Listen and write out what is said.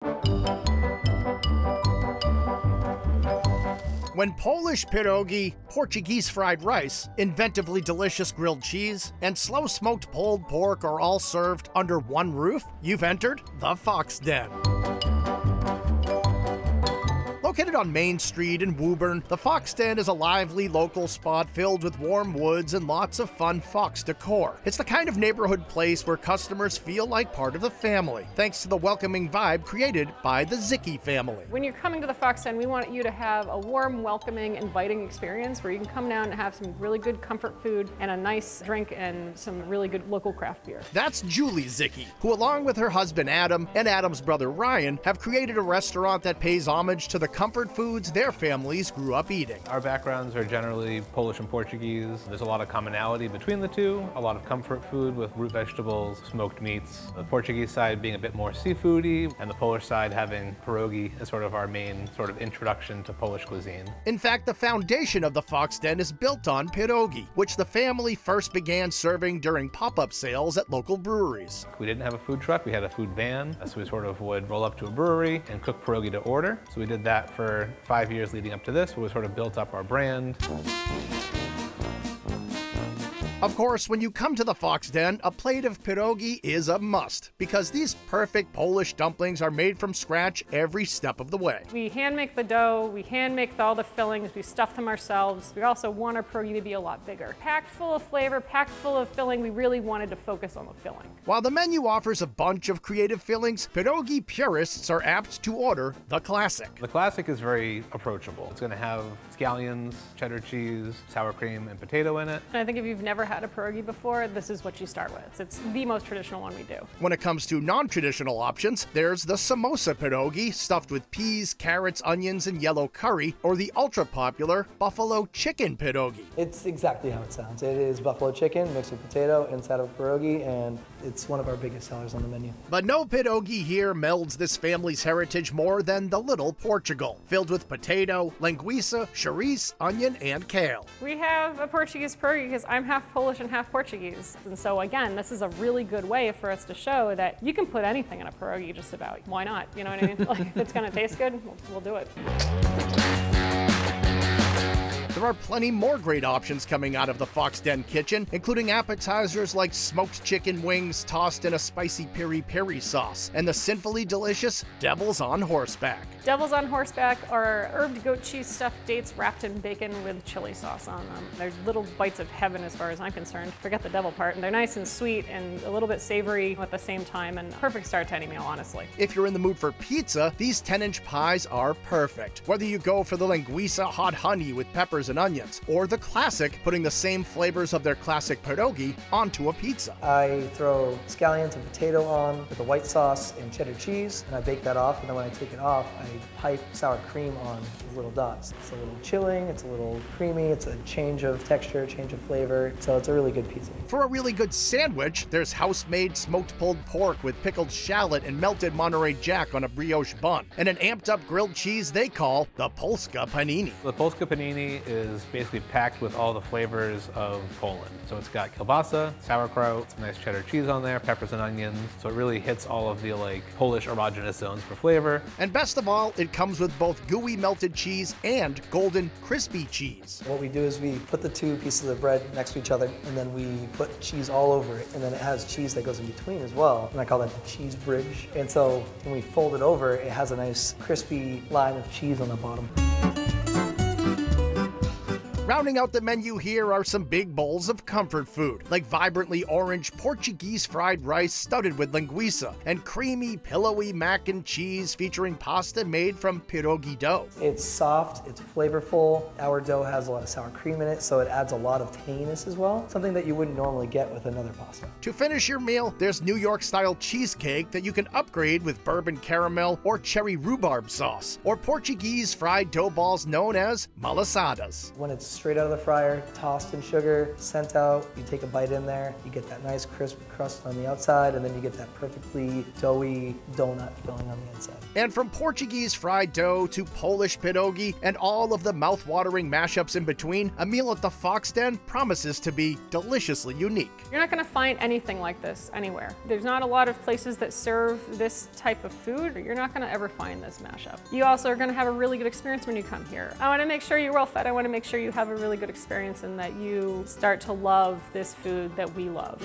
When Polish pierogi, Portuguese fried rice, inventively delicious grilled cheese, and slow-smoked pulled pork are all served under one roof, you've entered the Fox Den. Located on Main Street in Woburn, the Fox Den is a lively local spot filled with warm woods and lots of fun fox decor. It's the kind of neighborhood place where customers feel like part of the family, thanks to the welcoming vibe created by the Dziki family. When you're coming to the Fox Den, we want you to have a warm, welcoming, inviting experience where you can come down and have some really good comfort food and a nice drink and some really good local craft beer. That's Julie Dziki, who along with her husband Adam and Adam's brother Ryan have created a restaurant that pays homage to the comfort foods their families grew up eating. Our backgrounds are generally Polish and Portuguese. There's a lot of commonality between the two, a lot of comfort food with root vegetables, smoked meats. The Portuguese side being a bit more seafoody, and the Polish side having pierogi as sort of our main sort of introduction to Polish cuisine. In fact, the foundation of the Fox Den is built on pierogi, which the family first began serving during pop-up sales at local breweries. We didn't have a food truck, we had a food van, so we sort of would roll up to a brewery and cook pierogi to order. So we did that for 5 years leading up to this, where we sort of built up our brand. Of course, when you come to the Fox Den, a plate of pierogi is a must, because these perfect Polish dumplings are made from scratch every step of the way. We hand make the dough, we hand make all the fillings, we stuff them ourselves. We also want our pierogi to be a lot bigger. Packed full of flavor, packed full of filling, we really wanted to focus on the filling. While the menu offers a bunch of creative fillings, pierogi purists are apt to order the classic. The classic is very approachable. It's going to have scallions, cheddar cheese, sour cream, and potato in it. And I think if you've never had a pierogi before, this is what you start with. It's the most traditional one we do. When it comes to non-traditional options, there's the samosa pierogi, stuffed with peas, carrots, onions, and yellow curry, or the ultra-popular buffalo chicken pierogi. It's exactly how it sounds. It is buffalo chicken mixed with potato inside of a pierogi, and it's one of our biggest sellers on the menu. But no pierogi here melds this family's heritage more than the little Portugal, filled with potato, linguiça, chorizo, onion, and kale. We have a Portuguese pierogi because I'm half Polish and half Portuguese. And so again, this is a really good way for us to show that you can put anything in a pierogi just about. Why not? You know what I mean? Like, if it's gonna taste good, we'll do it. There are plenty more great options coming out of the Fox Den kitchen, including appetizers like smoked chicken wings tossed in a spicy peri-peri sauce, and the sinfully delicious Devil's on Horseback. Devil's on Horseback are herbed goat cheese stuffed dates wrapped in bacon with chili sauce on them. They're little bites of heaven as far as I'm concerned. Forget the devil part. And they're nice and sweet and a little bit savory at the same time, and perfect start to any meal, honestly. If you're in the mood for pizza, these 10-inch pies are perfect. Whether you go for the linguiça hot honey with peppers and onions, or the classic, putting the same flavors of their classic pierogi onto a pizza. I throw scallions and potato on with a white sauce and cheddar cheese, and I bake that off, and then when I take it off, I pipe sour cream on with little dots. It's a little chilling, it's a little creamy, it's a change of texture, change of flavor, so it's a really good pizza. For a really good sandwich, there's house-made smoked pulled pork with pickled shallot and melted Monterey Jack on a brioche bun, and an amped-up grilled cheese they call the Polska panini. The Polska panini is basically packed with all the flavors of Poland. So it's got kielbasa, sauerkraut, some nice cheddar cheese on there, peppers and onions. So it really hits all of the Polish erogenous zones for flavor. And best of all, it comes with both gooey melted cheese and golden crispy cheese. What we do is we put the two pieces of bread next to each other, and then we put cheese all over it, and then it has cheese that goes in between as well, and I call that the cheese bridge. And so when we fold it over, it has a nice crispy line of cheese on the bottom. Rounding out the menu here are some big bowls of comfort food, like vibrantly orange Portuguese fried rice studded with linguiça, and creamy, pillowy mac and cheese featuring pasta made from pierogi dough. It's soft, it's flavorful. Our dough has a lot of sour cream in it, so it adds a lot of tanginess as well, something that you wouldn't normally get with another pasta. To finish your meal, there's New York-style cheesecake that you can upgrade with bourbon caramel or cherry rhubarb sauce, or Portuguese fried dough balls known as malasadas. When it's straight out of the fryer, tossed in sugar, sent out. You take a bite in there, you get that nice crisp crust on the outside, and then you get that perfectly doughy donut filling on the inside. And from Portuguese fried dough to Polish pierogi and all of the mouth-watering mashups in between, a meal at the Fox Den promises to be deliciously unique. You're not going to find anything like this anywhere. There's not a lot of places that serve this type of food. You're not going to ever find this mashup. You also are going to have a really good experience when you come here. I want to make sure you're well fed. I want to make sure you have a really good experience and that you start to love this food that we love.